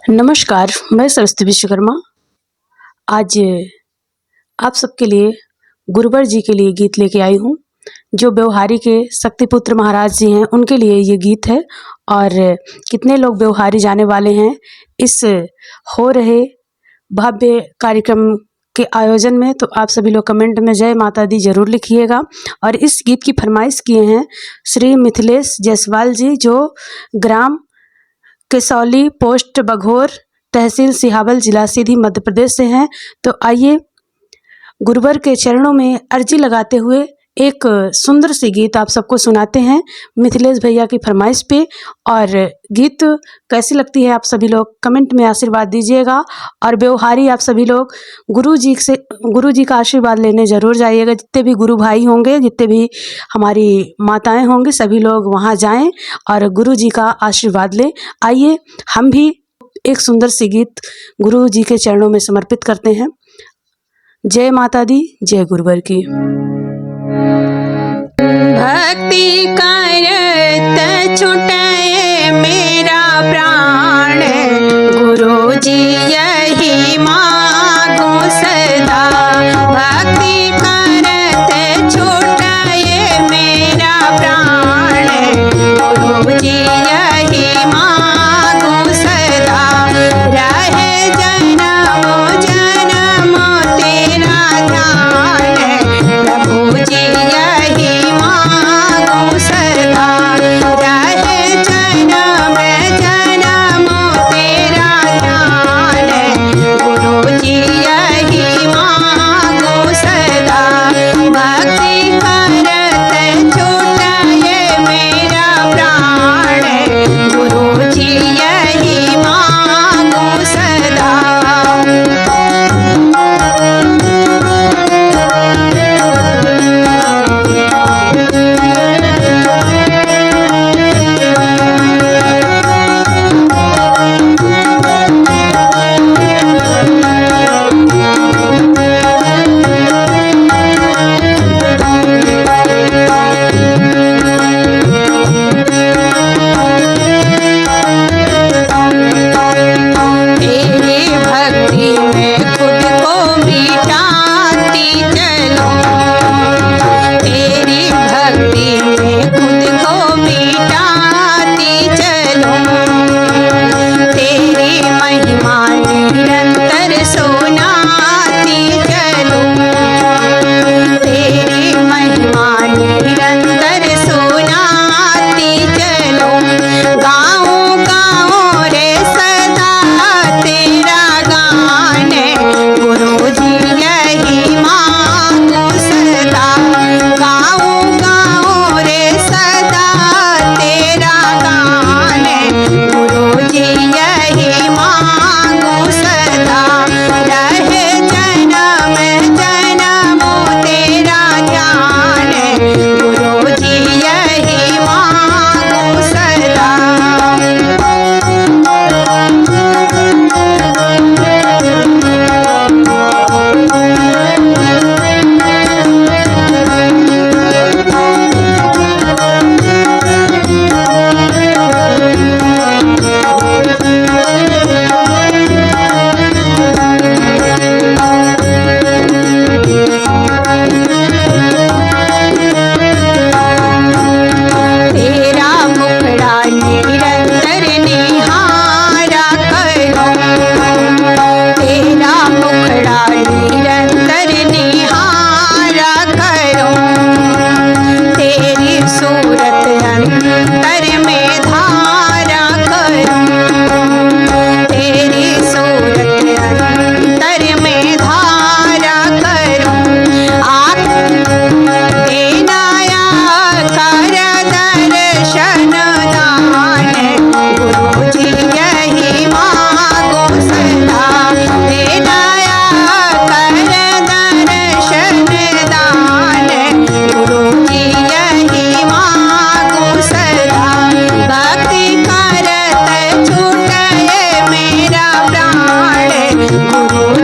नमस्कार, मैं सरस्वती विश्वकर्मा। आज आप सबके लिए गुरुवर जी के लिए गीत लेके आई हूँ, जो व्यवहारी के शक्तिपुत्र महाराज जी हैं, उनके लिए ये गीत है। और कितने लोग व्यवहारी जाने वाले हैं इस हो रहे भव्य कार्यक्रम के आयोजन में, तो आप सभी लोग कमेंट में जय माता दी जरूर लिखिएगा। और इस गीत की फरमाइश किए हैं श्री मिथिलेश जायसवाल जी, जो ग्राम केसौली, पोस्ट बघौर, तहसील सिहावल, जिला सीधी, मध्य प्रदेश से हैं। तो आइए गुरुवर के चरणों में अर्जी लगाते हुए एक सुंदर सी गीत आप सबको सुनाते हैं मिथिलेश भैया की फरमाइश पे। और गीत कैसी लगती है आप सभी लोग कमेंट में आशीर्वाद दीजिएगा। और व्यवहारी आप सभी लोग गुरु जी का आशीर्वाद लेने जरूर जाइएगा। जितने भी गुरु भाई होंगे, जितने भी हमारी माताएं होंगी, सभी लोग वहाँ जाएं और गुरु जी का आशीर्वाद लें। आइए हम भी एक सुंदर सी गीत गुरु जी के चरणों में समर्पित करते हैं। जय माता दी, जय गुरुवर की। भक्ति करत छुटे मेरा प्राण, गुरु जी यही मांगो सदा। भक्ति करत छुटे मेरा प्राण, गुरु जी यही मांगो सदा। रहे जन्मो जन्म तेरा ध्यान, प्रभु जी यही मांगो सदा। रहे जन्म जन्म तेरा ध्यान, गुरु जी यही मांगो सदा। भक्ति करत छूटे मेरा प्राण, गुरु जी यही मांगो सदा। तेरी भक्ति में खुद को मिटाती चलूं, तेरी भक्ति में खुद को मिटाती चलूं। तेरी महिमा निरंतर सुनाती चलूं, तेरी महिमा निरंतर सुनाती चलूं। गाऊं गाऊं रे सदा तेरा गान, गुरु जी यही मांगो सदा। गाऊं गाऊं रे सदा तेरा गान, गुरु जी यही मांगो सदा। रहे जन्म जन्म तेरा ध्यान, गुरु जी यही मांगो सदा। तेरा मुखड़ा निरंतर निहारा करूं, तेरा मुखड़ा निरंतर निहारा करूं। तेरी सूरत अंतर में धारा करूं, तेरी सूरत अंतर में धारा करूं। आप देना कर दर्शन दान, गुरु जी यही मांगो सदा। देना कर दर्शन दान, गुरु जी यही मांगो सदा। भक्ति करत छूटे मेरा प्राण, गुरु